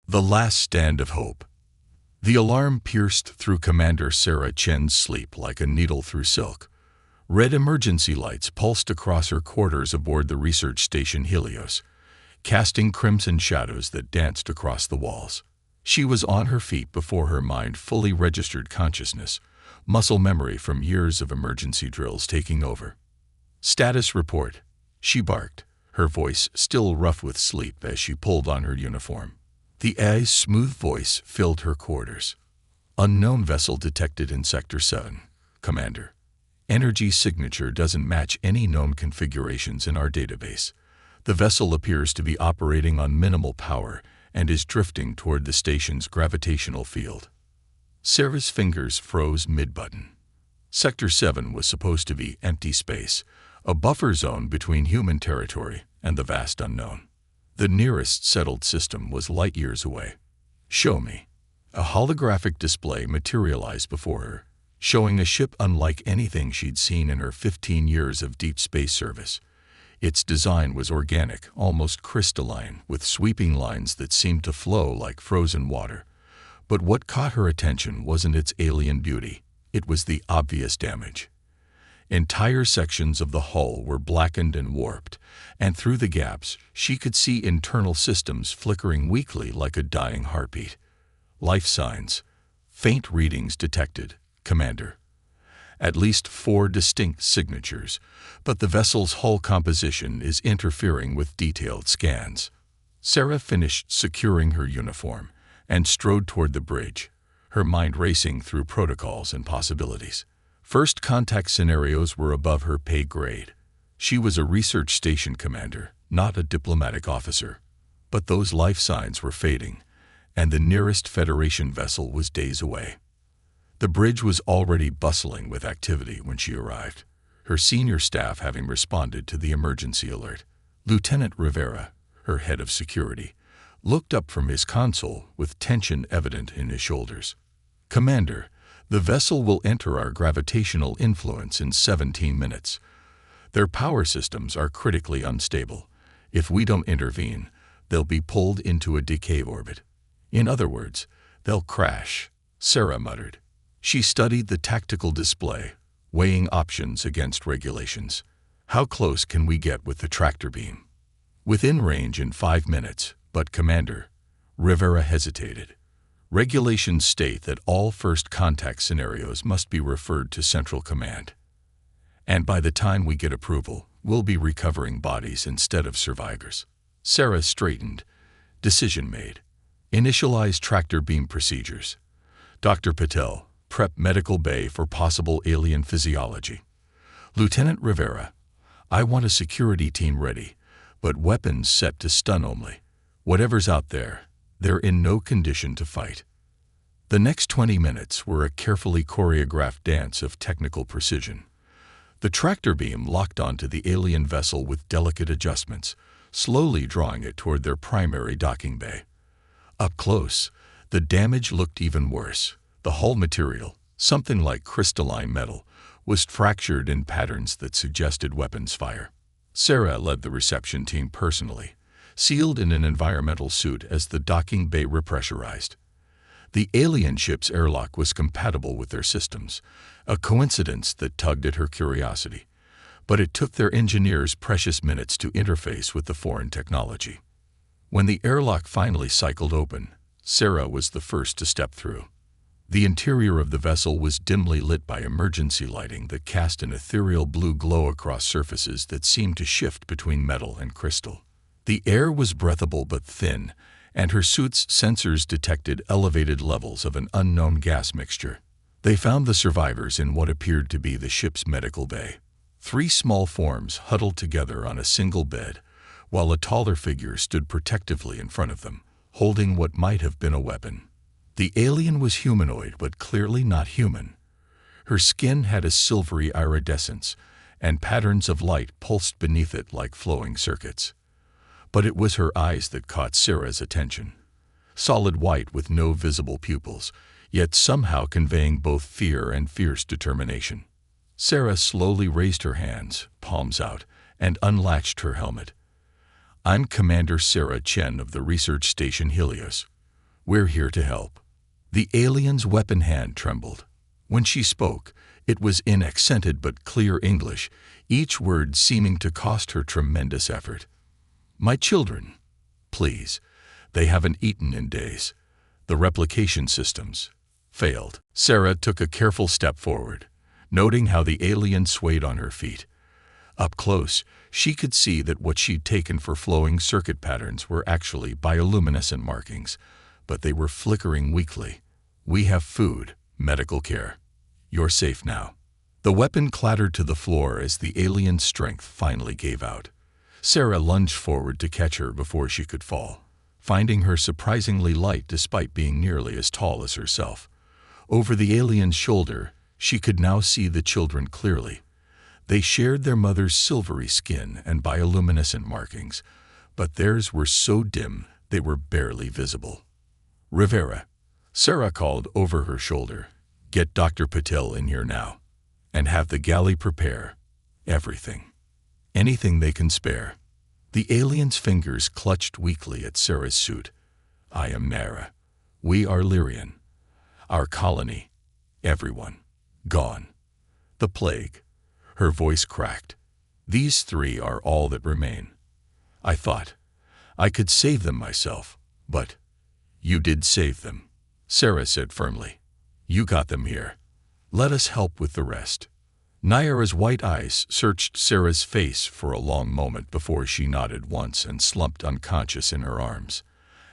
The Last Stand of Hope. The alarm pierced through Commander Sarah Chen's sleep like a needle through silk. Red emergency lights pulsed across her quarters aboard the research station Helios, casting crimson shadows that danced across the walls. She was on her feet before her mind fully registered consciousness, muscle memory from years of emergency drills taking over. "Status report," she barked, her voice still rough with sleep as she pulled on her uniform. The AI's smooth voice filled her quarters. "Unknown vessel detected in Sector 7, Commander. Energy signature doesn't match any known configurations in our database. The vessel appears to be operating on minimal power and is drifting toward the station's gravitational field." Sarah's fingers froze mid-button. Sector 7 was supposed to be empty space, a buffer zone between human territory and the vast unknown. The nearest settled system was light years away. "Show me." A holographic display materialized before her, showing a ship unlike anything she'd seen in her 15 years of deep space service. Its design was organic, almost crystalline, with sweeping lines that seemed to flow like frozen water. But what caught her attention wasn't its alien beauty, it was the obvious damage. Entire sections of the hull were blackened and warped, and through the gaps she could see internal systems flickering weakly like a dying heartbeat. "Life signs. Faint readings detected, Commander. At least 4 distinct signatures, but the vessel's hull composition is interfering with detailed scans." Sarah finished securing her uniform and strode toward the bridge, her mind racing through protocols and possibilities. First contact scenarios were above her pay grade. She was a research station commander, not a diplomatic officer. But those life signs were fading, and the nearest Federation vessel was days away. The bridge was already bustling with activity when she arrived, her senior staff having responded to the emergency alert. Lieutenant Rivera, her head of security, looked up from his console with tension evident in his shoulders. "Commander, the vessel will enter our gravitational influence in 17 minutes. Their power systems are critically unstable. If we don't intervene, they'll be pulled into a decay orbit. In other words, they'll crash," Sarah muttered. She studied the tactical display, weighing options against regulations. "How close can we get with the tractor beam?" "Within range in 5 minutes, but Commander," Rivera hesitated. "Regulations state that all first contact scenarios must be referred to Central Command. And by the time we get approval, we'll be recovering bodies instead of survivors." Sarah straightened. Decision made. "Initialize tractor beam procedures. Dr. Patel, prep medical bay for possible alien physiology. Lieutenant Rivera, I want a security team ready, but weapons set to stun only. Whatever's out there, they're in no condition to fight." The next 20 minutes were a carefully choreographed dance of technical precision. The tractor beam locked onto the alien vessel with delicate adjustments, slowly drawing it toward their primary docking bay. Up close, the damage looked even worse. The hull material, something like crystalline metal, was fractured in patterns that suggested weapons fire. Sarah led the reception team personally, sealed in an environmental suit as the docking bay repressurized. The alien ship's airlock was compatible with their systems, a coincidence that tugged at her curiosity. But it took their engineers precious minutes to interface with the foreign technology. When the airlock finally cycled open, Sarah was the first to step through. The interior of the vessel was dimly lit by emergency lighting that cast an ethereal blue glow across surfaces that seemed to shift between metal and crystal. The air was breathable but thin, and her suit's sensors detected elevated levels of an unknown gas mixture. They found the survivors in what appeared to be the ship's medical bay. 3 small forms huddled together on a single bed, while a taller figure stood protectively in front of them, holding what might have been a weapon. The alien was humanoid but clearly not human. Her skin had a silvery iridescence, and patterns of light pulsed beneath it like flowing circuits. But it was her eyes that caught Sarah's attention. Solid white with no visible pupils, yet somehow conveying both fear and fierce determination. Sarah slowly raised her hands, palms out, and unlatched her helmet. "I'm Commander Sarah Chen of the research station Helios. We're here to help." The alien's weapon hand trembled. When she spoke, it was in accented but clear English, each word seeming to cost her tremendous effort. "My children, please. They haven't eaten in days. The replication systems failed." Sarah took a careful step forward, noting how the alien swayed on her feet. Up close, she could see that what she'd taken for flowing circuit patterns were actually bioluminescent markings, but they were flickering weakly. "We have food, medical care. You're safe now." The weapon clattered to the floor as the alien's strength finally gave out. Sarah lunged forward to catch her before she could fall, finding her surprisingly light despite being nearly as tall as herself. Over the alien's shoulder, she could now see the children clearly. They shared their mother's silvery skin and bioluminescent markings, but theirs were so dim they were barely visible. "Rivera," Sarah called over her shoulder, "get Dr. Patel in here now, and have the galley prepare everything. Anything they can spare." The alien's fingers clutched weakly at Sarah's suit. "I am Nara. We are Lyrian. Our colony, everyone, gone. The plague." Her voice cracked. "These three are all that remain. I thought I could save them myself, but you did save them," Sarah said firmly. "You got them here. Let us help with the rest." Naira's white eyes searched Sarah's face for a long moment before she nodded once and slumped unconscious in her arms.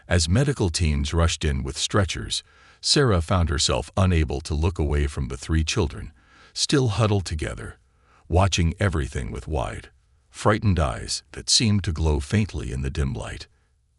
As medical teams rushed in with stretchers, Sarah found herself unable to look away from the three children, still huddled together, watching everything with wide, frightened eyes that seemed to glow faintly in the dim light.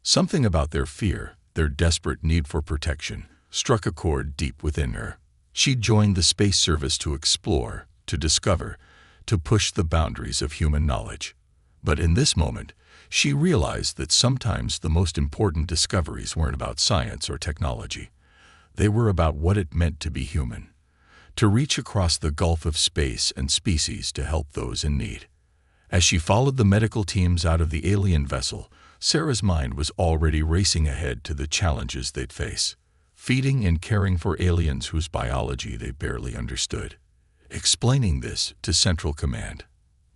Something about their fear, their desperate need for protection, struck a chord deep within her. She'd joined the space service to explore, to discover, to push the boundaries of human knowledge. But in this moment, she realized that sometimes the most important discoveries weren't about science or technology. They were about what it meant to be human, to reach across the gulf of space and species to help those in need. As she followed the medical teams out of the alien vessel, Sarah's mind was already racing ahead to the challenges they'd face, feeding and caring for aliens whose biology they barely understood, explaining this to Central Command,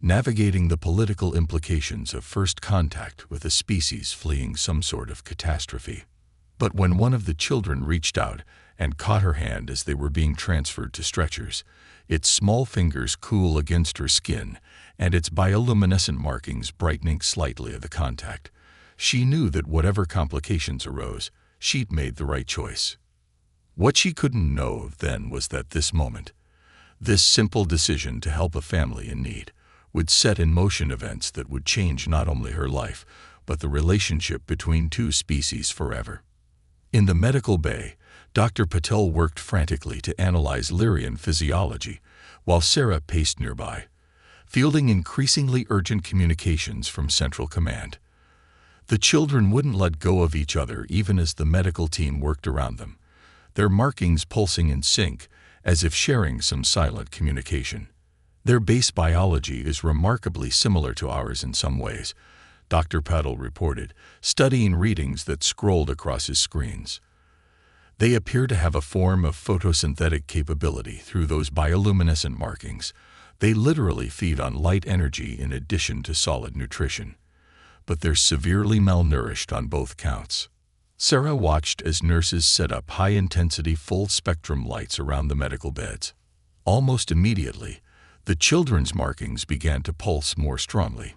navigating the political implications of first contact with a species fleeing some sort of catastrophe. But when one of the children reached out and caught her hand as they were being transferred to stretchers, its small fingers cool against her skin and its bioluminescent markings brightening slightly at the contact, she knew that whatever complications arose, she'd made the right choice. What she couldn't know then was that this moment, this simple decision to help a family in need, would set in motion events that would change not only her life, but the relationship between two species forever. In the medical bay, Dr. Patel worked frantically to analyze Lyrian physiology, while Sarah paced nearby, fielding increasingly urgent communications from Central Command. The children wouldn't let go of each other even as the medical team worked around them, their markings pulsing in sync, as if sharing some silent communication. "Their base biology is remarkably similar to ours in some ways," Dr. Patel reported, studying readings that scrolled across his screens. "They appear to have a form of photosynthetic capability through those bioluminescent markings. They literally feed on light energy in addition to solid nutrition. But they're severely malnourished on both counts." Sarah watched as nurses set up high-intensity full-spectrum lights around the medical beds. Almost immediately, the children's markings began to pulse more strongly.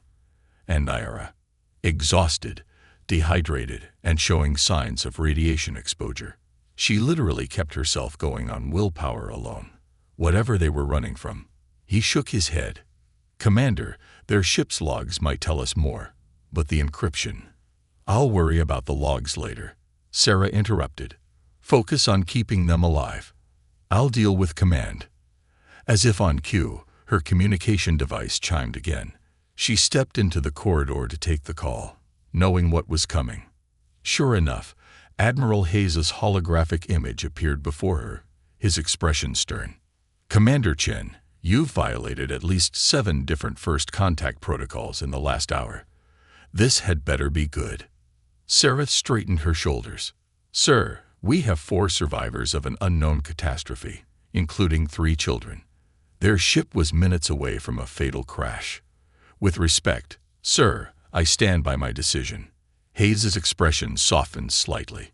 And Naira, exhausted, dehydrated, and showing signs of radiation exposure. She literally kept herself going on willpower alone, whatever they were running from. He shook his head. "Commander, their ship's logs might tell us more, but the encryption—" "I'll worry about the logs later," Sarah interrupted. "Focus on keeping them alive. I'll deal with command." As if on cue, her communication device chimed again. She stepped into the corridor to take the call, knowing what was coming. Sure enough, Admiral Hayes' holographic image appeared before her, his expression stern. "Commander Chen, you've violated at least 7 different first contact protocols in the last hour. This had better be good." Sarah straightened her shoulders. "Sir, We have 4 survivors of an unknown catastrophe, including 3 children. Their ship was minutes away from a fatal crash. With respect, sir, I stand by my decision. Hayes's expression softened slightly.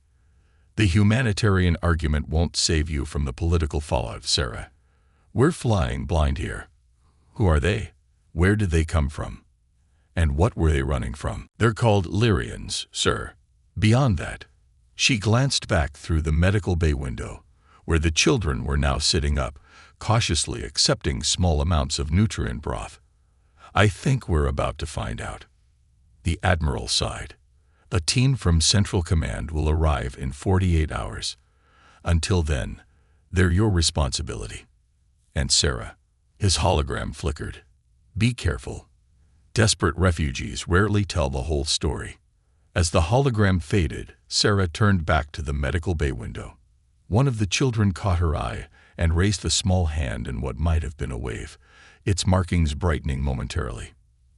The humanitarian argument won't save you from the political fallout, Sarah. We're flying blind here. Who are they? Where did they come from? And what were they running from? They're called Lyrians, sir. Beyond that, she glanced back through the medical bay window, where the children were now sitting up, cautiously accepting small amounts of nutrient broth. I think we're about to find out. The Admiral sighed. A team from Central Command will arrive in 48 hours. Until then, they're your responsibility. And Sarah, his hologram flickered. Be careful. Desperate refugees rarely tell the whole story. As the hologram faded, Sarah turned back to the medical bay window. One of the children caught her eye and raised a small hand in what might have been a wave, its markings brightening momentarily.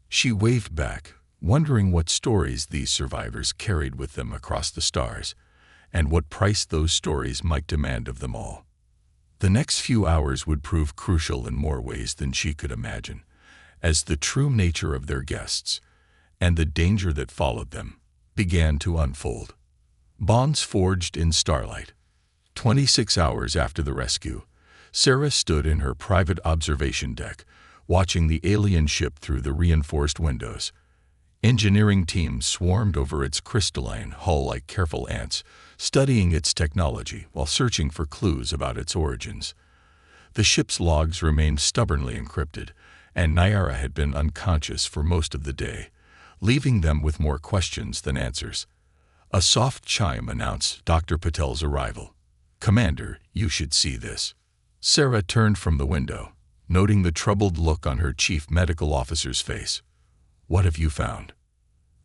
She waved back, wondering what stories these survivors carried with them across the stars, and what price those stories might demand of them all. The next few hours would prove crucial in more ways than she could imagine, as the true nature of their guests, and the danger that followed them, began to unfold. Bonds forged in starlight. 26 hours after the rescue, Sarah stood in her private observation deck, watching the alien ship through the reinforced windows. Engineering teams swarmed over its crystalline hull like careful ants, studying its technology while searching for clues about its origins. The ship's logs remained stubbornly encrypted, and Nyara had been unconscious for most of the day, leaving them with more questions than answers. A soft chime announced Dr. Patel's arrival. "Commander, you should see this." Sarah turned from the window, noting the troubled look on her chief medical officer's face. "What have you found?"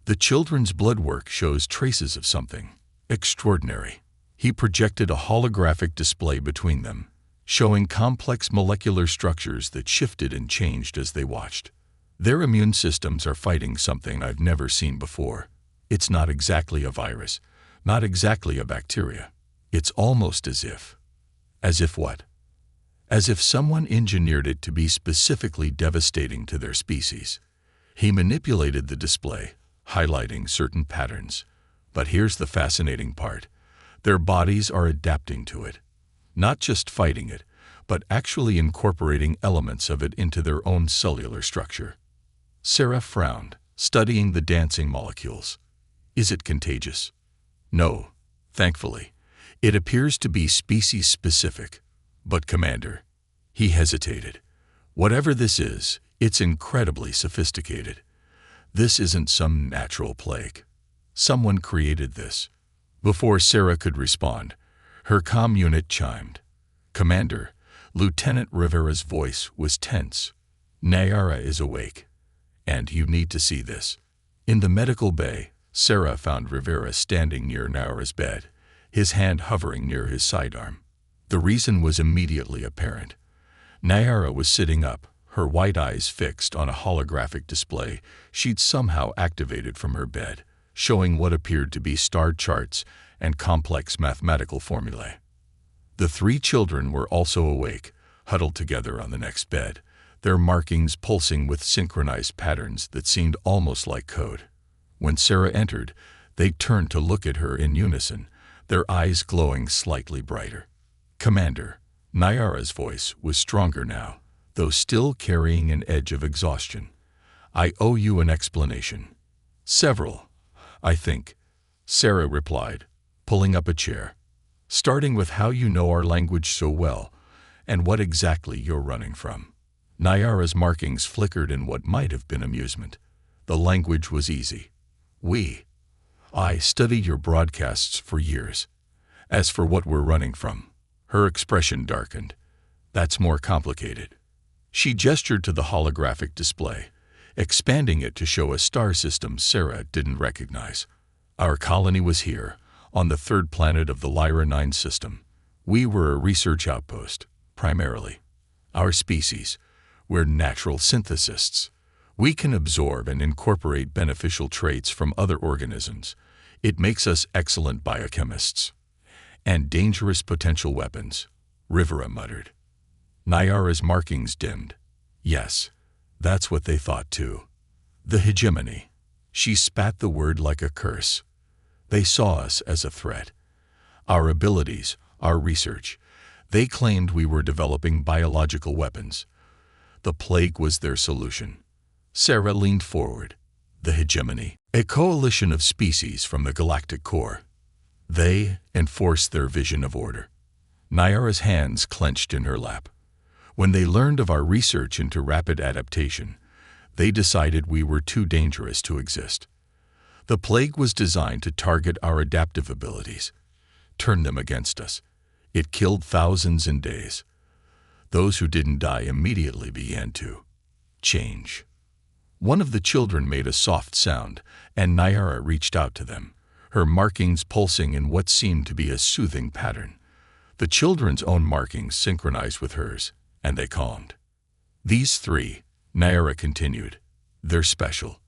"The children's blood work shows traces of something extraordinary." He projected a holographic display between them, showing complex molecular structures that shifted and changed as they watched. "Their immune systems are fighting something I've never seen before. It's not exactly a virus, not exactly a bacteria. It's almost as if what? As if someone engineered it to be specifically devastating to their species." He manipulated the display, highlighting certain patterns. But here's the fascinating part. Their bodies are adapting to it. Not just fighting it, but actually incorporating elements of it into their own cellular structure. Sarah frowned, studying the dancing molecules. "Is it contagious?" "No, thankfully. It appears to be species-specific. But, Commander," he hesitated, "whatever this is, it's incredibly sophisticated. This isn't some natural plague. Someone created this." Before Sarah could respond, her comm unit chimed. "Commander," Lieutenant Rivera's voice was tense. "Nyara is awake. And you need to see this." In the medical bay, Sarah found Rivera standing near Nyara's bed, his hand hovering near his sidearm. The reason was immediately apparent. Nyara was sitting up, her white eyes fixed on a holographic display she'd somehow activated from her bed, showing what appeared to be star charts and complex mathematical formulae. The 3 children were also awake, huddled together on the next bed, their markings pulsing with synchronized patterns that seemed almost like code. When Sarah entered, they turned to look at her in unison, their eyes glowing slightly brighter. "Commander," Nyara's voice was stronger now, though still carrying an edge of exhaustion. "I owe you an explanation." "Several, I think," Sarah replied, pulling up a chair. "Starting with how you know our language so well, and what exactly you're running from." Nyara's markings flickered in what might have been amusement. The language was easy. I studied your broadcasts for years. As for what we're running from," her expression darkened, "that's more complicated." She gestured to the holographic display, expanding it to show a star system Sarah didn't recognize. "Our colony was here, on the 3rd planet of the Lyra 9 system. We were a research outpost, primarily. Our species, we're natural synthesists. We can absorb and incorporate beneficial traits from other organisms. It makes us excellent biochemists. And dangerous potential weapons, Rivera muttered. Nyara's markings dimmed. Yes, that's what they thought too. The hegemony. She spat the word like a curse. They saw us as a threat. Our abilities, our research. They claimed we were developing biological weapons. The plague was their solution. Sarah leaned forward. The hegemony, a coalition of species from the galactic core. They enforced their vision of order. Nyara's hands clenched in her lap. When they learned of our research into rapid adaptation, they decided we were too dangerous to exist. The plague was designed to target our adaptive abilities, turn them against us. It killed thousands in days. Those who didn't die immediately began to change. One of the children made a soft sound, and Nyara reached out to them, her markings pulsing in what seemed to be a soothing pattern. The children's own markings synchronized with hers, and they calmed. These three, Nyara continued, they're special.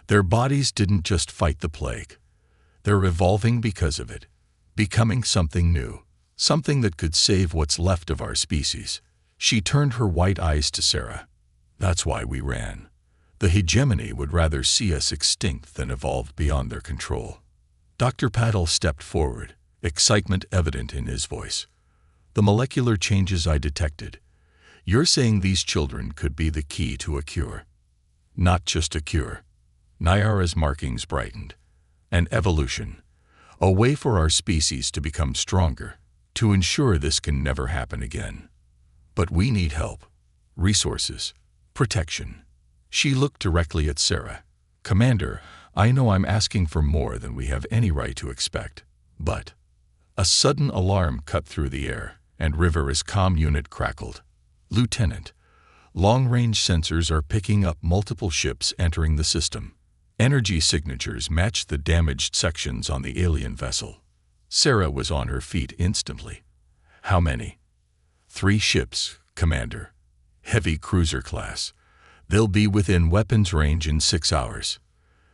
Their bodies didn't just fight the plague. They're evolving because of it, becoming something new, something that could save what's left of our species. She turned her white eyes to Sarah. That's why we ran. The hegemony would rather see us extinct than evolve beyond their control. Dr. Patel stepped forward, excitement evident in his voice. The molecular changes I detected. You're saying these children could be the key to a cure. Not just a cure. Nyara's markings brightened. An evolution. A way for our species to become stronger, to ensure this can never happen again. But we need help. Resources. Protection. She looked directly at Sarah. Commander, I know I'm asking for more than we have any right to expect, but... A sudden alarm cut through the air, and Rivera's comm unit crackled. Lieutenant, long-range sensors are picking up multiple ships entering the system. Energy signatures matched the damaged sections on the alien vessel. Sarah was on her feet instantly. How many? 3 ships, Commander. Heavy cruiser class. They'll be within weapons range in 6 hours.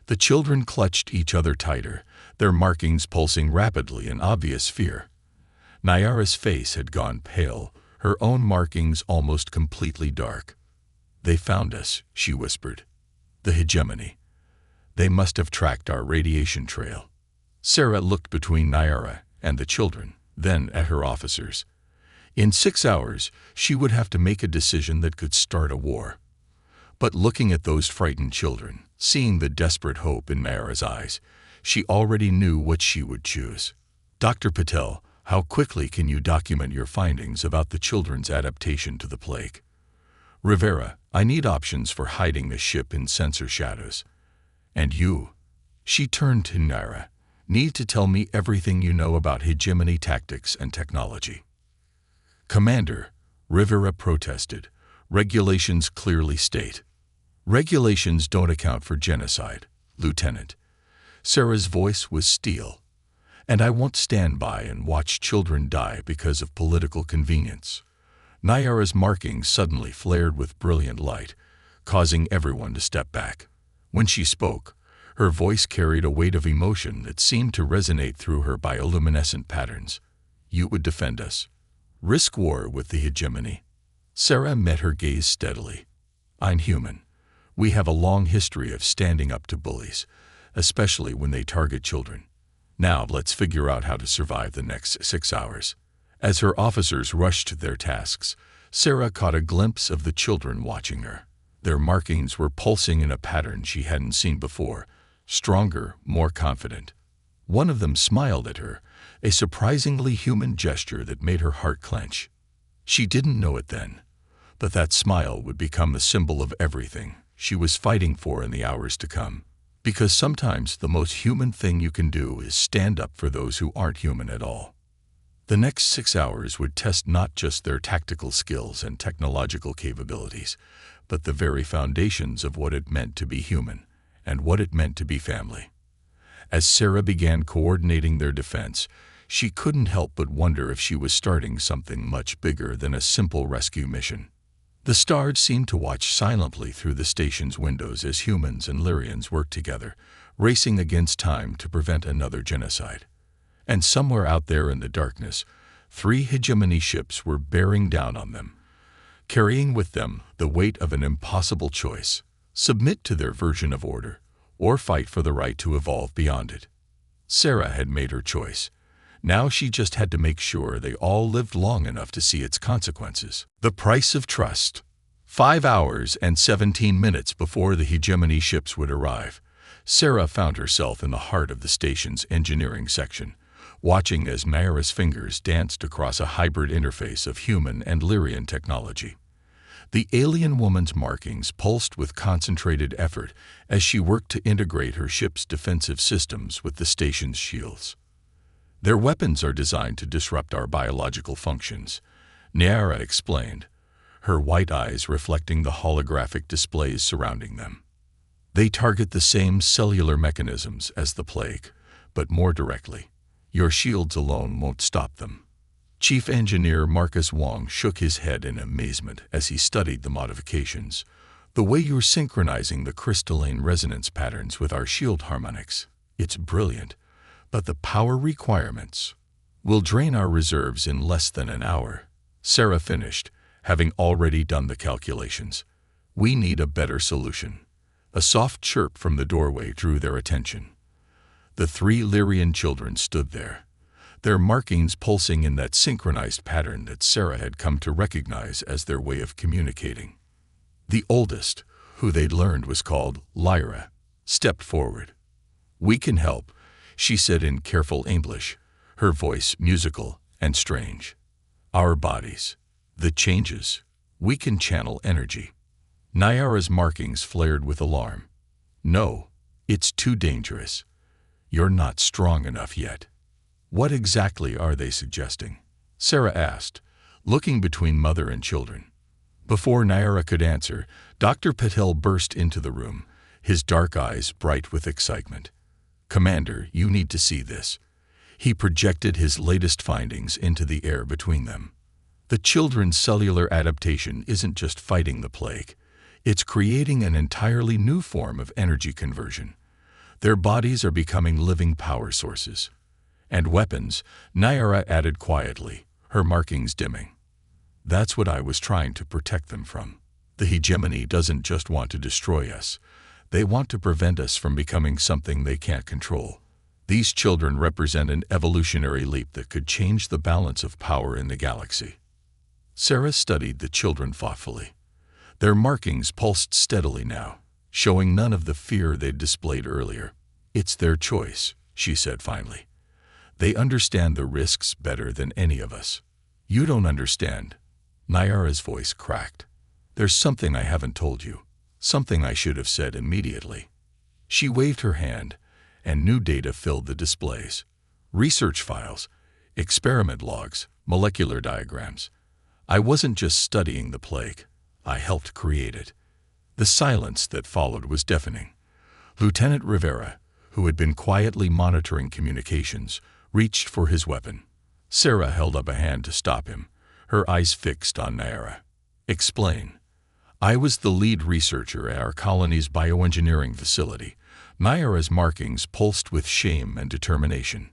The children clutched each other tighter, their markings pulsing rapidly in obvious fear. Nyara's face had gone pale, her own markings almost completely dark. They found us, she whispered. The hegemony. They must have tracked our radiation trail. Sarah looked between Nyara and the children, then at her officers. In 6 hours, she would have to make a decision that could start a war. But looking at those frightened children, seeing the desperate hope in Nyara's eyes, she already knew what she would choose. Dr. Patel, how quickly can you document your findings about the children's adaptation to the plague? Rivera, I need options for hiding the ship in sensor shadows. And you, she turned to Nyara, need to tell me everything you know about hegemony tactics and technology. Commander, Rivera protested, regulations clearly state. Regulations don't account for genocide, Lieutenant. Sarah's voice was steel. And I won't stand by and watch children die because of political convenience. Nyara's markings suddenly flared with brilliant light, causing everyone to step back. When she spoke, her voice carried a weight of emotion that seemed to resonate through her bioluminescent patterns. You would defend us. Risk war with the hegemony. Sarah met her gaze steadily. I'm human. We have a long history of standing up to bullies, especially when they target children. Now let's figure out how to survive the next 6 hours. As her officers rushed to their tasks, Sarah caught a glimpse of the children watching her. Their markings were pulsing in a pattern she hadn't seen before, stronger, more confident. One of them smiled at her, a surprisingly human gesture that made her heart clench. She didn't know it then, but that smile would become the symbol of everything she was fighting for in the hours to come. Because sometimes the most human thing you can do is stand up for those who aren't human at all. The next 6 hours would test not just their tactical skills and technological capabilities, but the very foundations of what it meant to be human and what it meant to be family. As Sarah began coordinating their defense, she couldn't help but wonder if she was starting something much bigger than a simple rescue mission. The stars seemed to watch silently through the station's windows as humans and Lyrians worked together, racing against time to prevent another genocide. And somewhere out there in the darkness, 3 hegemony ships were bearing down on them, carrying with them the weight of an impossible choice: submit to their version of order, or fight for the right to evolve beyond it. Sarah had made her choice. Now she just had to make sure they all lived long enough to see its consequences. The price of trust. 5 hours and 17 minutes before the hegemony ships would arrive, Sarah found herself in the heart of the station's engineering section, watching as Naira's fingers danced across a hybrid interface of human and Lyrian technology. The alien woman's markings pulsed with concentrated effort as she worked to integrate her ship's defensive systems with the station's shields. Their weapons are designed to disrupt our biological functions, Naira explained, her white eyes reflecting the holographic displays surrounding them. They target the same cellular mechanisms as the plague, but more directly. Your shields alone won't stop them. Chief Engineer Marcus Wong shook his head in amazement as he studied the modifications. The way you're synchronizing the crystalline resonance patterns with our shield harmonics, it's brilliant. But the power requirements will drain our reserves in less than an hour, Sarah finished, having already done the calculations. We need a better solution. A soft chirp from the doorway drew their attention. The 3 Lyrian children stood there, their markings pulsing in that synchronized pattern that Sarah had come to recognize as their way of communicating. The oldest, who they'd learned was called Lyra, stepped forward. "We can help," she said in careful English, her voice musical and strange. "Our bodies, the changes, we can channel energy." Naira's markings flared with alarm. "No, it's too dangerous. You're not strong enough yet." "What exactly are they suggesting?" Sarah asked, looking between mother and children. Before Naira could answer, Dr. Patel burst into the room, his dark eyes bright with excitement. "Commander, you need to see this." He projected his latest findings into the air between them. The children's cellular adaptation isn't just fighting the plague. It's creating an entirely new form of energy conversion. Their bodies are becoming living power sources. "And weapons," Naira added quietly, her markings dimming. "That's what I was trying to protect them from. The hegemony doesn't just want to destroy us. They want to prevent us from becoming something they can't control. These children represent an evolutionary leap that could change the balance of power in the galaxy." Sarah studied the children thoughtfully. Their markings pulsed steadily now, showing none of the fear they'd displayed earlier. "It's their choice," she said finally. "They understand the risks better than any of us." "You don't understand." Naira's voice cracked. "There's something I haven't told you. Something I should have said immediately." She waved her hand, and new data filled the displays. Research files, experiment logs, molecular diagrams. I wasn't just studying the plague. I helped create it. The silence that followed was deafening. Lieutenant Rivera, who had been quietly monitoring communications, reached for his weapon. Sarah held up a hand to stop him, her eyes fixed on Naira. "Explain." "I was the lead researcher at our colony's bioengineering facility." Naira's markings pulsed with shame and determination.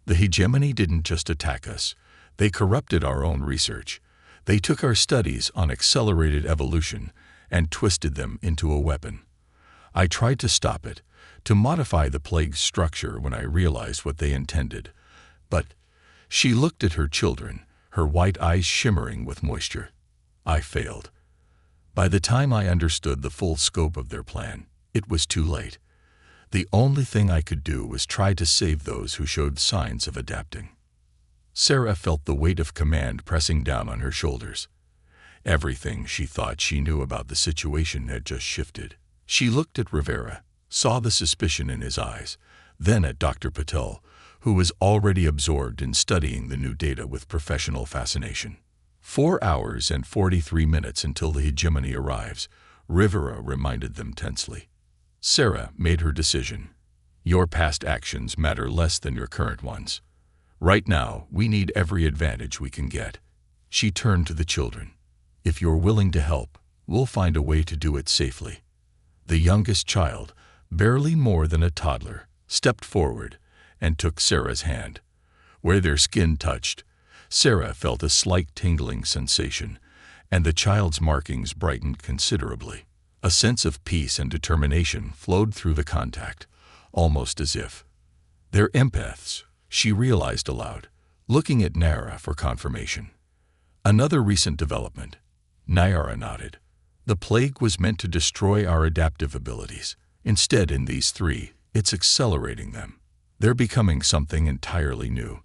"The hegemony didn't just attack us. They corrupted our own research. They took our studies on accelerated evolution and twisted them into a weapon. I tried to stop it, to modify the plague's structure when I realized what they intended. But," she looked at her children, her white eyes shimmering with moisture, "I failed. By the time I understood the full scope of their plan, it was too late. The only thing I could do was try to save those who showed signs of adapting." Sarah felt the weight of command pressing down on her shoulders. Everything she thought she knew about the situation had just shifted. She looked at Rivera, saw the suspicion in his eyes, then at Dr. Patel, who was already absorbed in studying the new data with professional fascination. 4 hours and 43 minutes until the hegemony arrives, Rivera reminded them tensely. Sarah made her decision. "Your past actions matter less than your current ones. Right now, we need every advantage we can get." She turned to the children. "If you're willing to help, we'll find a way to do it safely." The youngest child, barely more than a toddler, stepped forward and took Sarah's hand, Where their skin touched, Sarah felt a slight tingling sensation, and the child's markings brightened considerably. A sense of peace and determination flowed through the contact, almost as if they're empaths, she realized aloud, looking at Nara for confirmation. Another recent development. Nyara nodded. The plague was meant to destroy our adaptive abilities. Instead, in these three, it's accelerating them. They're becoming something entirely new.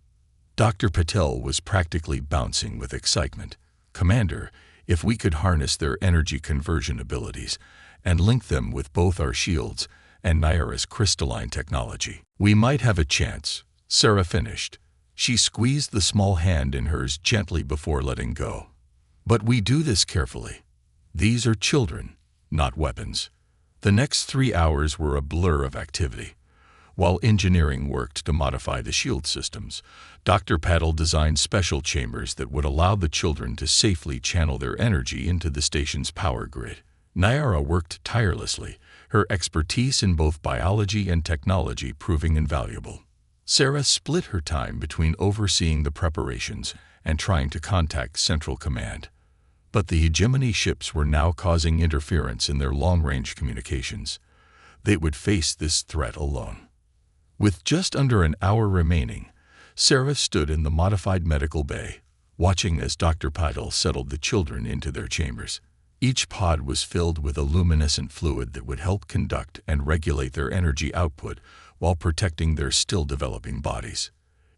Dr. Patel was practically bouncing with excitement. Commander, if we could harness their energy conversion abilities and link them with both our shields and Nyara's crystalline technology, we might have a chance, Sarah finished. She squeezed the small hand in hers gently before letting go. But we do this carefully. These are children, not weapons. The next 3 hours were a blur of activity. While engineering worked to modify the shield systems, Dr. Patel designed special chambers that would allow the children to safely channel their energy into the station's power grid. Nyara worked tirelessly, her expertise in both biology and technology proving invaluable. Sarah split her time between overseeing the preparations and trying to contact Central Command. But the hegemony ships were now causing interference in their long-range communications. They would face this threat alone. With just under an hour remaining, Sarah stood in the modified medical bay, watching as Dr. Patel settled the children into their chambers. Each pod was filled with a luminescent fluid that would help conduct and regulate their energy output while protecting their still-developing bodies.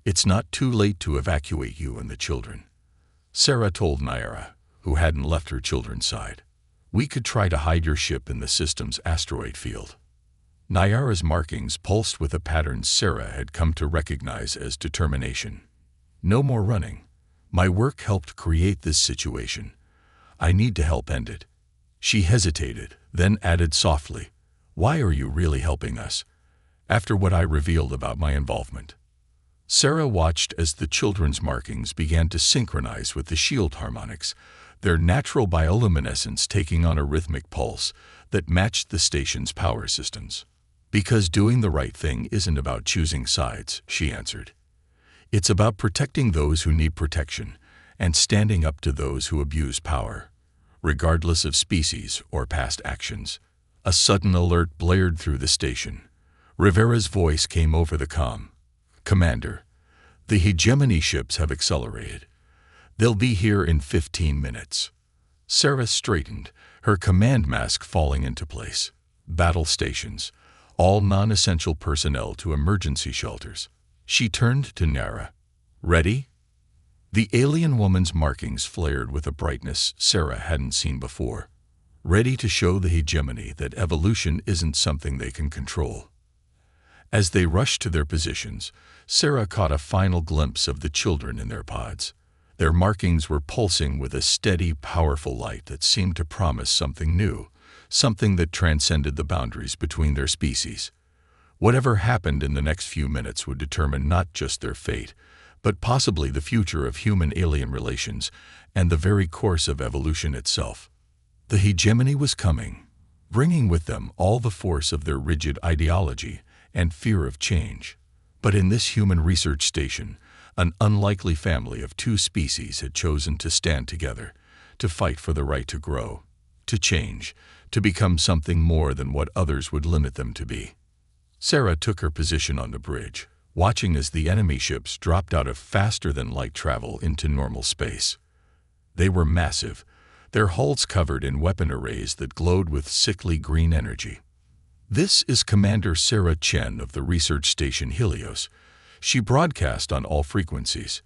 It's not too late to evacuate you and the children, Sarah told Nyara, who hadn't left her children's side. We could try to hide your ship in the system's asteroid field. Nyara's markings pulsed with a pattern Sarah had come to recognize as determination. No more running. My work helped create this situation. I need to help end it. She hesitated, then added softly, why are you really helping us, after what I revealed about my involvement? Sarah watched as the children's markings began to synchronize with the shield harmonics, their natural bioluminescence taking on a rhythmic pulse that matched the station's power systems. Because doing the right thing isn't about choosing sides, she answered. It's about protecting those who need protection and standing up to those who abuse power, regardless of species or past actions. A sudden alert blared through the station. Rivera's voice came over the comm. Commander, the hegemony ships have accelerated. They'll be here in 15 minutes. Sarah straightened, her command mask falling into place. Battle stations, all non-essential personnel to emergency shelters. She turned to Nara. Ready? The alien woman's markings flared with a brightness Sarah hadn't seen before. Ready to show the hegemony that evolution isn't something they can control. As they rushed to their positions, Sarah caught a final glimpse of the children in their pods. Their markings were pulsing with a steady, powerful light that seemed to promise something new, something that transcended the boundaries between their species. Whatever happened in the next few minutes would determine not just their fate, but possibly the future of human-alien relations and the very course of evolution itself. The hegemony was coming, bringing with them all the force of their rigid ideology and fear of change. But in this human research station, an unlikely family of two species had chosen to stand together, to fight for the right to grow, to change, to become something more than what others would limit them to be. Sarah took her position on the bridge, watching as the enemy ships dropped out of faster-than-light travel into normal space. They were massive, their hulls covered in weapon arrays that glowed with sickly green energy. This is Commander Sarah Chen of the research station Helios. She broadcast on all frequencies.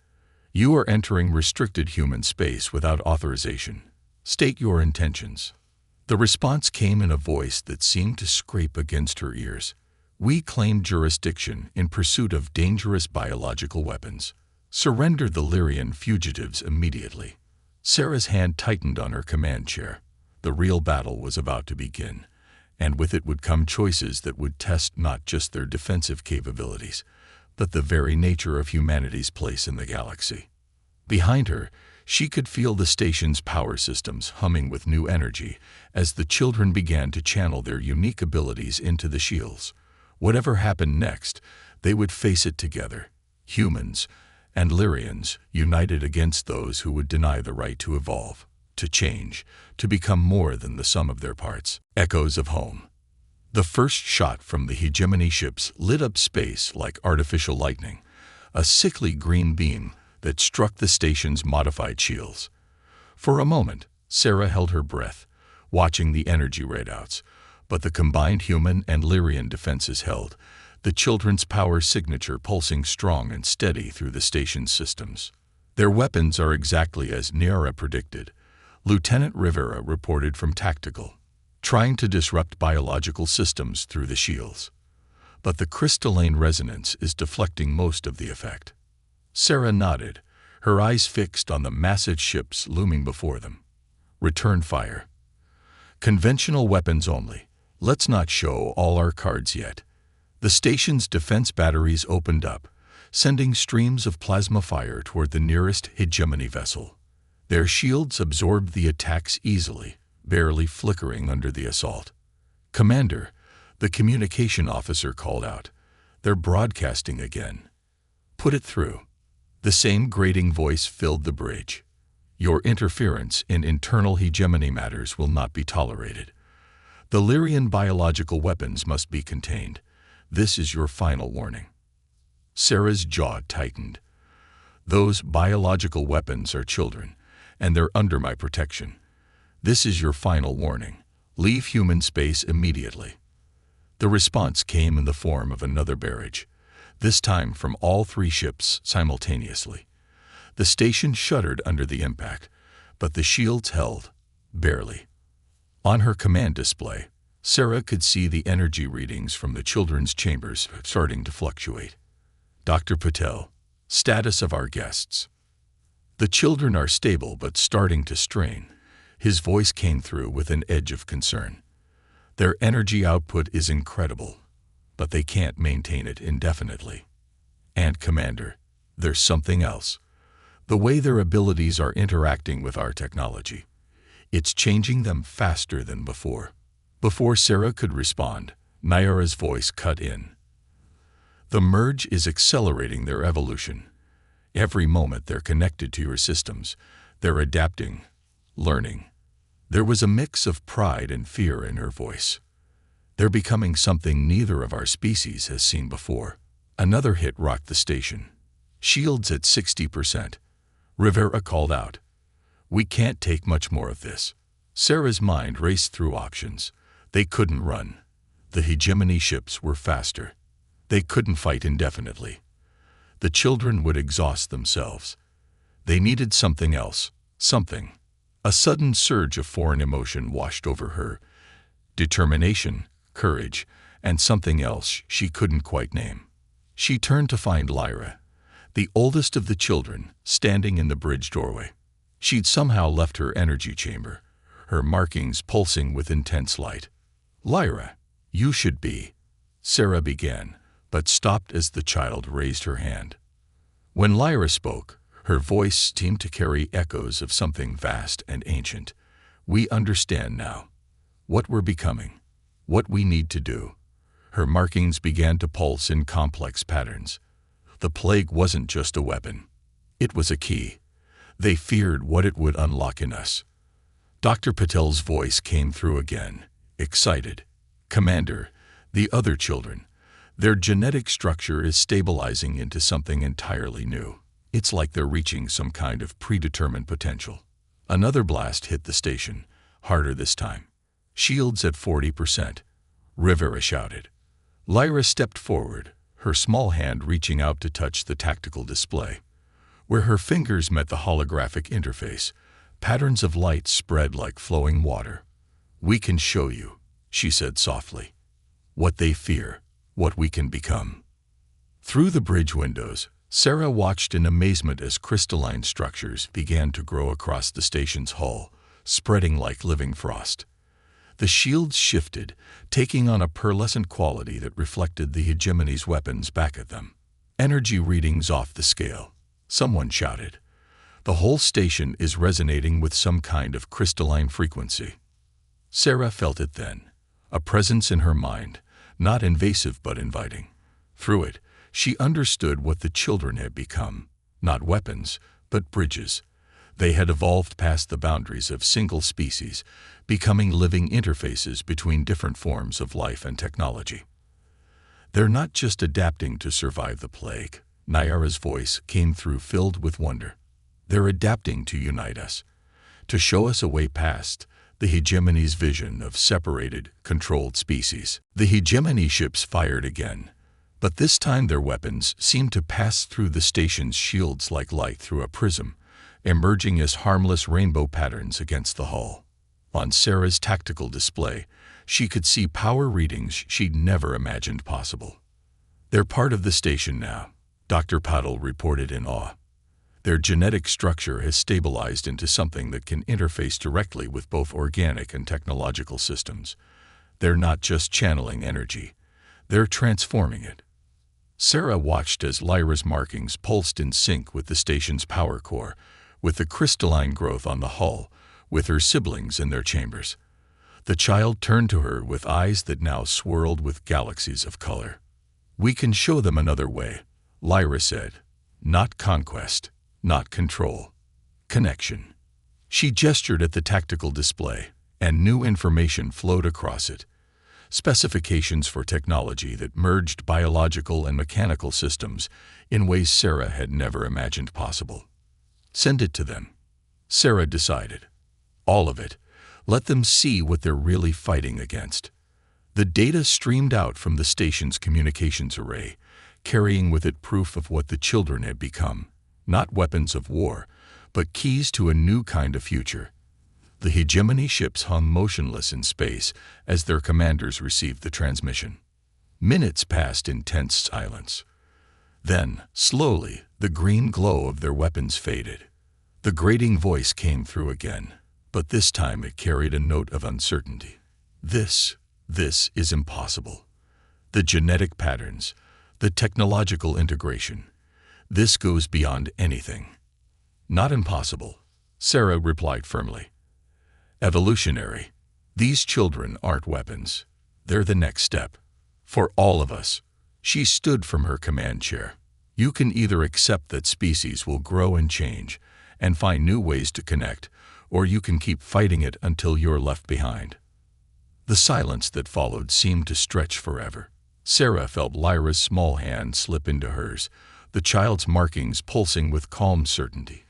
You are entering restricted human space without authorization. State your intentions. The response came in a voice that seemed to scrape against her ears. We claim jurisdiction in pursuit of dangerous biological weapons. Surrender the Lyrian fugitives immediately. Sarah's hand tightened on her command chair. The real battle was about to begin, and with it would come choices that would test not just their defensive capabilities, but the very nature of humanity's place in the galaxy. Behind her, she could feel the station's power systems humming with new energy as the children began to channel their unique abilities into the shields. Whatever happened next, they would face it together, humans and Lyrians united against those who would deny the right to evolve, to change, to become more than the sum of their parts. Echoes of home. The first shot from the hegemony ships lit up space like artificial lightning, a sickly green beam that struck the station's modified shields. For a moment, Sarah held her breath, watching the energy readouts, but the combined human and Lyrian defenses held, the children's power signature pulsing strong and steady through the station's systems. Their weapons are exactly as Niara predicted, Lieutenant Rivera reported from Tactical, trying to disrupt biological systems through the shields. But the crystalline resonance is deflecting most of the effect. Sarah nodded, her eyes fixed on the massive ships looming before them. Return fire. Conventional weapons only. Let's not show all our cards yet. The station's defense batteries opened up, sending streams of plasma fire toward the nearest hegemony vessel. Their shields absorbed the attacks easily, barely flickering under the assault. "Commander," the communication officer called out. "They're broadcasting again." "Put it through." The same grating voice filled the bridge. "Your interference in internal hegemony matters will not be tolerated. The Lyrian biological weapons must be contained. This is your final warning." Sarah's jaw tightened. "Those biological weapons are children, and they're under my protection. This is your final warning. Leave human space immediately." The response came in the form of another barrage, this time from all three ships simultaneously. The station shuddered under the impact, but the shields held, barely. On her command display, Sarah could see the energy readings from the children's chambers starting to fluctuate. "Dr. Patel, status of our guests." "The children are stable but starting to strain." His voice came through with an edge of concern. "Their energy output is incredible, but they can't maintain it indefinitely. And Commander, there's something else. The way their abilities are interacting with our technology. It's changing them faster than before." Before Sarah could respond, Niara's voice cut in. "The merge is accelerating their evolution. Every moment they're connected to your systems, they're adapting, learning." There was a mix of pride and fear in her voice. "They're becoming something neither of our species has seen before." Another hit rocked the station. "Shields at 60%. Rivera called out. "We can't take much more of this." Sarah's mind raced through options. They couldn't run. The hegemony ships were faster. They couldn't fight indefinitely. The children would exhaust themselves. They needed something else, something. A sudden surge of foreign emotion washed over her. Determination, courage, and something else she couldn't quite name. She turned to find Lyra, the oldest of the children, standing in the bridge doorway. She'd somehow left her energy chamber, her markings pulsing with intense light. "Lyra, you should be," Sarah began, but stopped as the child raised her hand. When Lyra spoke, her voice seemed to carry echoes of something vast and ancient. "We understand now. What we're becoming. What we need to do." Her markings began to pulse in complex patterns. The plague wasn't just a weapon. It was a key. They feared what it would unlock in us. Dr. Patel's voice came through again, excited. "Commander, the other children, their genetic structure is stabilizing into something entirely new. It's like they're reaching some kind of predetermined potential." Another blast hit the station, harder this time. "Shields at 40%, Rivera shouted. Lyra stepped forward, her small hand reaching out to touch the tactical display. Where her fingers met the holographic interface, patterns of light spread like flowing water. "We can show you," she said softly. "What they fear, what we can become." Through the bridge windows, Sarah watched in amazement as crystalline structures began to grow across the station's hull, spreading like living frost. The shields shifted, taking on a pearlescent quality that reflected the hegemony's weapons back at them. "Energy readings off the scale," someone shouted. "The whole station is resonating with some kind of crystalline frequency." Sarah felt it then, a presence in her mind, not invasive but inviting. Through it, she understood what the children had become, not weapons, but bridges. They had evolved past the boundaries of single species, becoming living interfaces between different forms of life and technology. They're not just adapting to survive the plague. Nyara's voice came through filled with wonder. They're adapting to unite us, to show us a way past the hegemony's vision of separated, controlled species. The hegemony ships fired again, but this time their weapons seemed to pass through the station's shields like light through a prism, emerging as harmless rainbow patterns against the hull. On Sarah's tactical display, she could see power readings she'd never imagined possible. They're part of the station now, Dr. Paddle reported in awe. Their genetic structure has stabilized into something that can interface directly with both organic and technological systems. They're not just channeling energy, they're transforming it. Sarah watched as Lyra's markings pulsed in sync with the station's power core, with the crystalline growth on the hull, with her siblings in their chambers. The child turned to her with eyes that now swirled with galaxies of color. "We can show them another way," Lyra said. "Not conquest, not control. Connection." She gestured at the tactical display, and new information flowed across it. Specifications for technology that merged biological and mechanical systems in ways Sarah had never imagined possible. "Send it to them," Sarah decided. "All of it. Let them see what they're really fighting against." The data streamed out from the station's communications array, carrying with it proof of what the children had become. Not weapons of war, but keys to a new kind of future. The hegemony ships hung motionless in space as their commanders received the transmission. Minutes passed in tense silence. Then, slowly, the green glow of their weapons faded. The grating voice came through again, but this time it carried a note of uncertainty. This is impossible. The genetic patterns, the technological integration, this goes beyond anything." "Not impossible," Sarah replied firmly. "Evolutionary. These children aren't weapons. They're the next step. For all of us." She stood from her command chair. "You can either accept that species will grow and change, and find new ways to connect, or you can keep fighting it until you're left behind." The silence that followed seemed to stretch forever. Sarah felt Lyra's small hand slip into hers, the child's markings pulsing with calm certainty.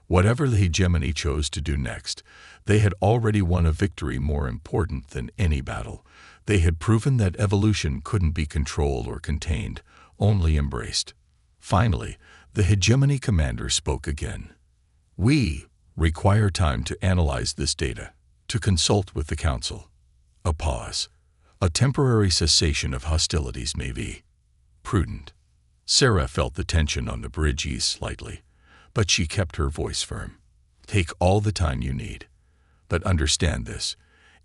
Whatever the hegemony chose to do next, they had already won a victory more important than any battle. They had proven that evolution couldn't be controlled or contained, only embraced. Finally, the hegemony commander spoke again. "We require time to analyze this data, to consult with the council." A pause. "A temporary cessation of hostilities may be prudent." Sarah felt the tension on the bridge ease slightly, but she kept her voice firm. "Take all the time you need. But understand this,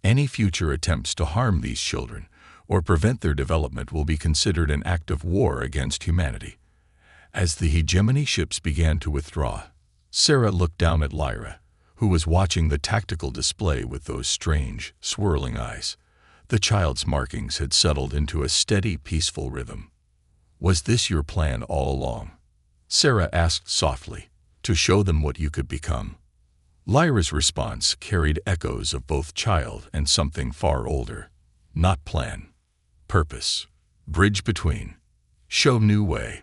any future attempts to harm these children or prevent their development will be considered an act of war against humanity." As the hegemony ships began to withdraw, Sarah looked down at Lyra, who was watching the tactical display with those strange, swirling eyes. The child's markings had settled into a steady, peaceful rhythm. "Was this your plan all along?" Sarah asked softly. "To show them what you could become?" Lyra's response carried echoes of both child and something far older. "Not plan. Purpose. Bridge between. Show new way."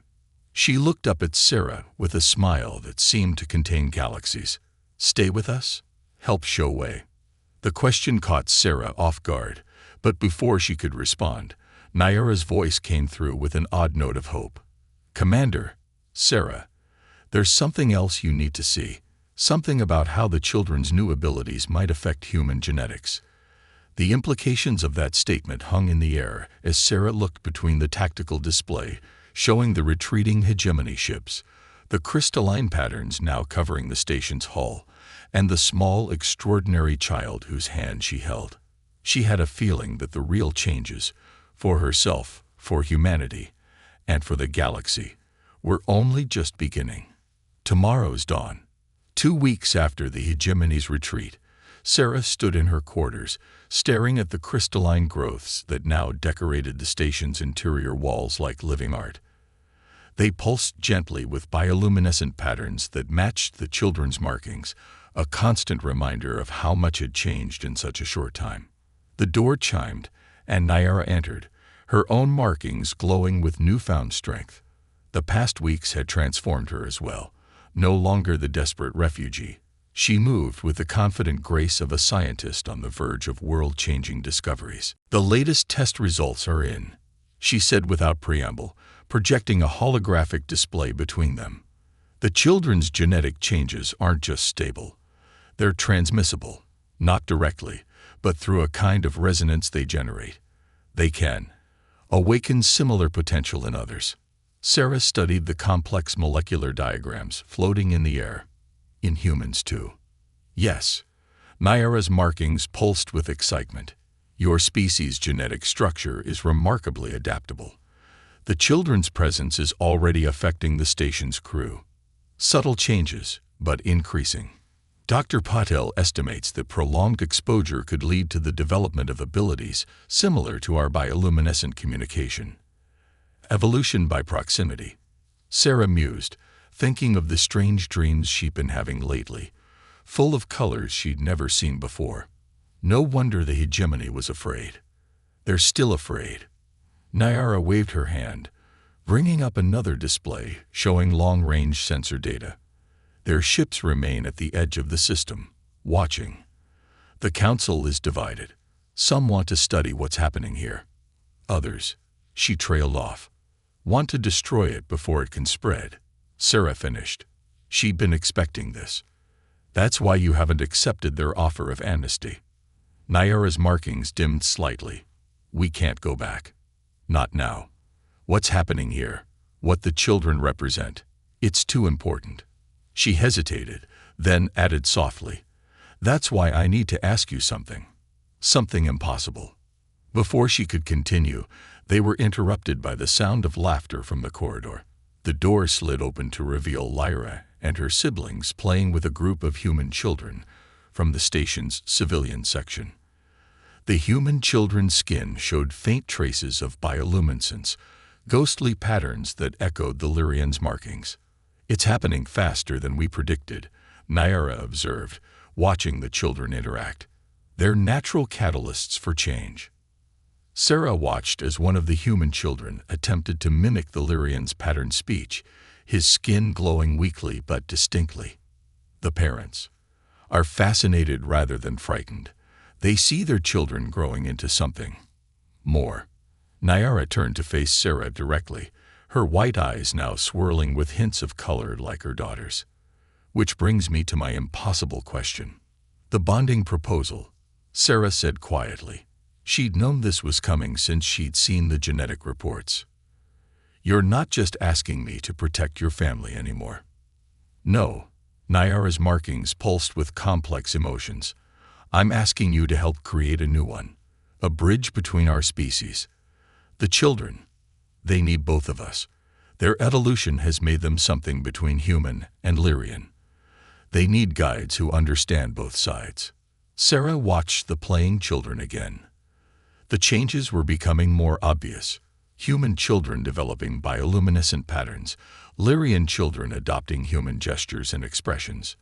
She looked up at Sarah with a smile that seemed to contain galaxies. "Stay with us? Help show way?" The question caught Sarah off guard, but before she could respond, Nyara's voice came through with an odd note of hope. "Commander, Sarah, there's something else you need to see, something about how the children's new abilities might affect human genetics." The implications of that statement hung in the air as Sarah looked between the tactical display, showing the retreating hegemony ships, the crystalline patterns now covering the station's hull, and the small, extraordinary child whose hand she held. She had a feeling that the real changes, for herself, for humanity, and for the galaxy, were only just beginning. Tomorrow's dawn. 2 weeks after the hegemony's retreat, Sarah stood in her quarters, staring at the crystalline growths that now decorated the station's interior walls like living art. They pulsed gently with bioluminescent patterns that matched the children's markings, a constant reminder of how much had changed in such a short time. The door chimed, and Nyara entered, her own markings glowing with newfound strength. The past weeks had transformed her as well. No longer the desperate refugee, she moved with the confident grace of a scientist on the verge of world-changing discoveries. "The latest test results are in," she said without preamble, projecting a holographic display between them. "The children's genetic changes aren't just stable. They're transmissible, not directly, but through a kind of resonance they generate. They can awaken similar potential in others." Sarah studied the complex molecular diagrams floating in the air. "In humans, too?" "Yes." Nyara's markings pulsed with excitement. "Your species' genetic structure is remarkably adaptable. The children's presence is already affecting the station's crew. Subtle changes, but increasing. Dr. Patel estimates that prolonged exposure could lead to the development of abilities similar to our bioluminescent communication. Evolution by proximity." Sarah mused, thinking of the strange dreams she'd been having lately, full of colors she'd never seen before. No wonder the hegemony was afraid. They're still afraid. Nyara waved her hand, bringing up another display showing long-range sensor data. Their ships remain at the edge of the system, watching. The council is divided. Some want to study what's happening here. Others, she trailed off, want to destroy it before it can spread. Sarah finished. She'd been expecting this. "That's why you haven't accepted their offer of amnesty." Nyara's markings dimmed slightly. "We can't go back. Not now. What's happening here, what the children represent, it's too important." She hesitated, then added softly, "That's why I need to ask you something. Something impossible." Before she could continue, they were interrupted by the sound of laughter from the corridor. The door slid open to reveal Lyra and her siblings playing with a group of human children from the station's civilian section. The human children's skin showed faint traces of bioluminescence, ghostly patterns that echoed the Lyrian's markings. "It's happening faster than we predicted," Nyara observed, watching the children interact. "They're natural catalysts for change." Sarah watched as one of the human children attempted to mimic the Lyrian's patterned speech, his skin glowing weakly but distinctly. The parents are fascinated rather than frightened. They see their children growing into something more. Nyara turned to face Sarah directly, her white eyes now swirling with hints of color like her daughter's. "Which brings me to my impossible question. The bonding proposal," Sarah said quietly. She'd known this was coming since she'd seen the genetic reports. "You're not just asking me to protect your family anymore." "No." Nyara's markings pulsed with complex emotions. "I'm asking you to help create a new one, a bridge between our species. The children, they need both of us. Their evolution has made them something between human and Lyrian. They need guides who understand both sides." Sarah watched the playing children again. The changes were becoming more obvious. Human children developing bioluminescent patterns, Lyrian children adopting human gestures and expressions.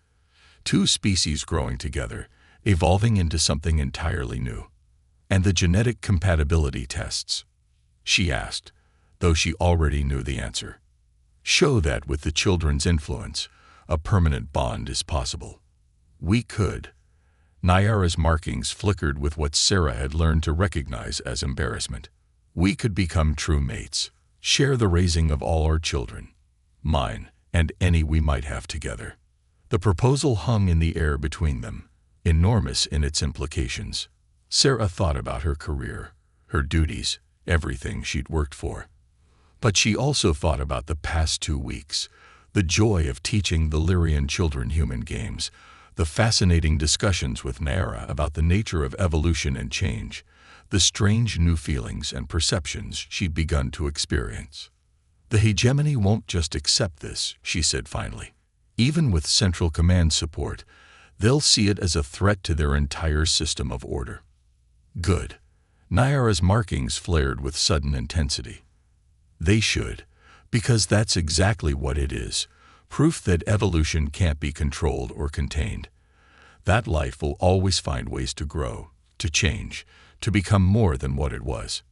Two species growing together, evolving into something entirely new. "And the genetic compatibility tests?" she asked, though she already knew the answer. "Show that with the children's influence, a permanent bond is possible." "We could." Nyara's markings flickered with what Sarah had learned to recognize as embarrassment. "We could become true mates, share the raising of all our children, mine and any we might have together." The proposal hung in the air between them, enormous in its implications. Sarah thought about her career, her duties, everything she'd worked for. But she also thought about the past 2 weeks, the joy of teaching the Lyrian children human games, the fascinating discussions with Nyara about the nature of evolution and change, the strange new feelings and perceptions she'd begun to experience. "The hegemony won't just accept this," she said finally. "Even with Central Command support, they'll see it as a threat to their entire system of order." "Good." Nyara's markings flared with sudden intensity. "They should, Because that's exactly what it is. Proof that evolution can't be controlled or contained. That life will always find ways to grow, to change, to become more than what it was.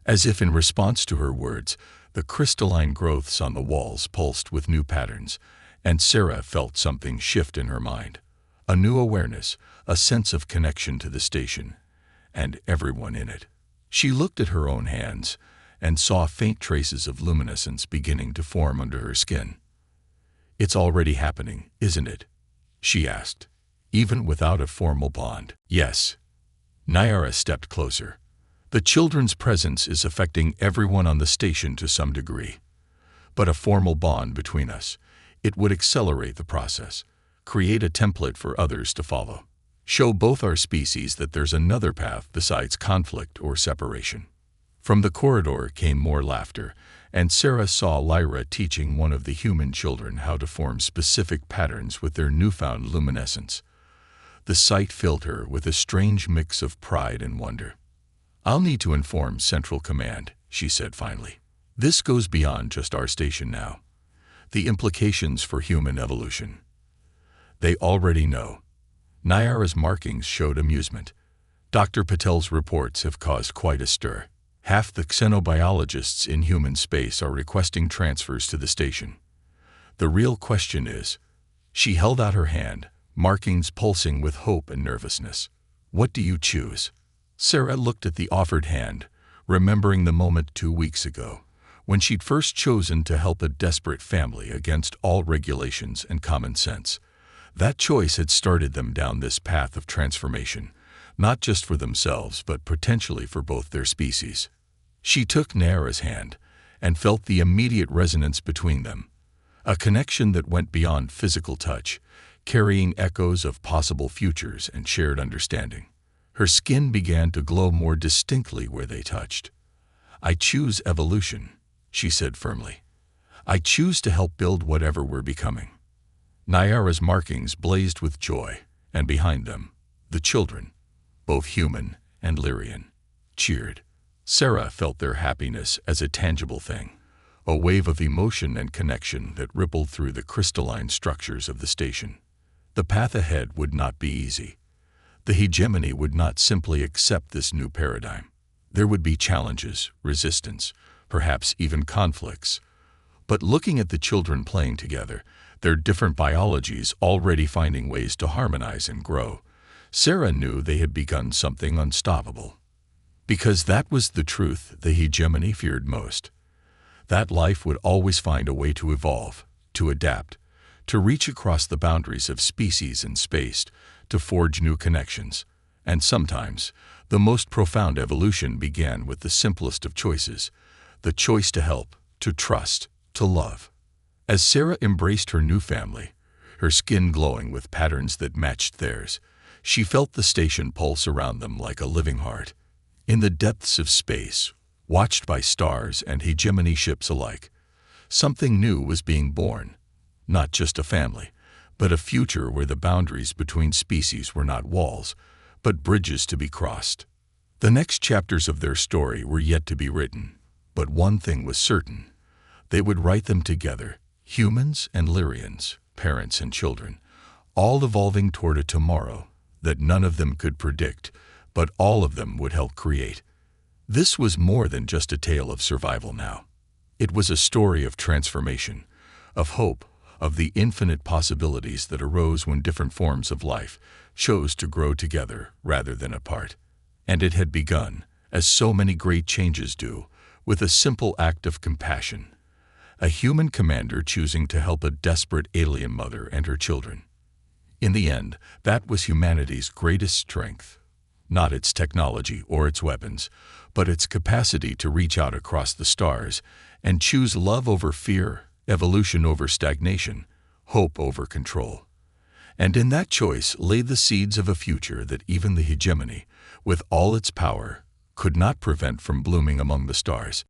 As if in response to her words, the crystalline growths on the walls pulsed with new patterns, and Sarah felt something shift in her mind. A new awareness, a sense of connection to the station, and everyone in it. She looked at her own hands and saw faint traces of luminescence beginning to form under her skin. "It's already happening, isn't it?" she asked, even without a formal bond. "Yes." Nyara stepped closer. "The children's presence is affecting everyone on the station to some degree. But a formal bond between us, it would accelerate the process, create a template for others to follow. Show both our species that there's another path besides conflict or separation." From the corridor came more laughter, and Sarah saw Lyra teaching one of the human children how to form specific patterns with their newfound luminescence. The sight filled her with a strange mix of pride and wonder. "I'll need to inform Central Command," she said finally. "This goes beyond just our station now. The implications for human evolution. They already know." Nyara's markings showed amusement. "Dr. Patel's reports have caused quite a stir. Half the xenobiologists in human space are requesting transfers to the station. The real question is," she held out her hand, markings pulsing with hope and nervousness, "what do you choose?" Sarah looked at the offered hand, remembering the moment 2 weeks ago, when she'd first chosen to help a desperate family against all regulations and common sense. That choice had started them down this path of transformation, not just for themselves but potentially for both their species. She took Nyara's hand and felt the immediate resonance between them, a connection that went beyond physical touch, carrying echoes of possible futures and shared understanding. Her skin began to glow more distinctly where they touched. "I choose evolution," she said firmly. "I choose to help build whatever we're becoming." Nyara's markings blazed with joy, and behind them, the children, both human and Lyrian, cheered. Sarah felt their happiness as a tangible thing, a wave of emotion and connection that rippled through the crystalline structures of the station. The path ahead would not be easy. The hegemony would not simply accept this new paradigm. There would be challenges, resistance, perhaps even conflicts. But looking at the children playing together, their different biologies already finding ways to harmonize and grow, Sarah knew they had begun something unstoppable. Because that was the truth the hegemony feared most. That life would always find a way to evolve, to adapt, to reach across the boundaries of species and space, to forge new connections. And sometimes, the most profound evolution began with the simplest of choices, the choice to help, to trust, to love. As Sarah embraced her new family, her skin glowing with patterns that matched theirs, she felt the station pulse around them like a living heart. In the depths of space, watched by stars and hegemony ships alike, something new was being born. Not just a family, but a future where the boundaries between species were not walls, but bridges to be crossed. The next chapters of their story were yet to be written, but one thing was certain. They would write them together, humans and Lyrians, parents and children, all evolving toward a tomorrow that none of them could predict, but all of them would help create. This was more than just a tale of survival now. It was a story of transformation, of hope, of the infinite possibilities that arose when different forms of life chose to grow together rather than apart. And it had begun, as so many great changes do, with a simple act of compassion. A human commander choosing to help a desperate alien mother and her children. In the end, that was humanity's greatest strength. Not its technology or its weapons, but its capacity to reach out across the stars and choose love over fear, evolution over stagnation, hope over control. And in that choice lay the seeds of a future that even the hegemony, with all its power, could not prevent from blooming among the stars.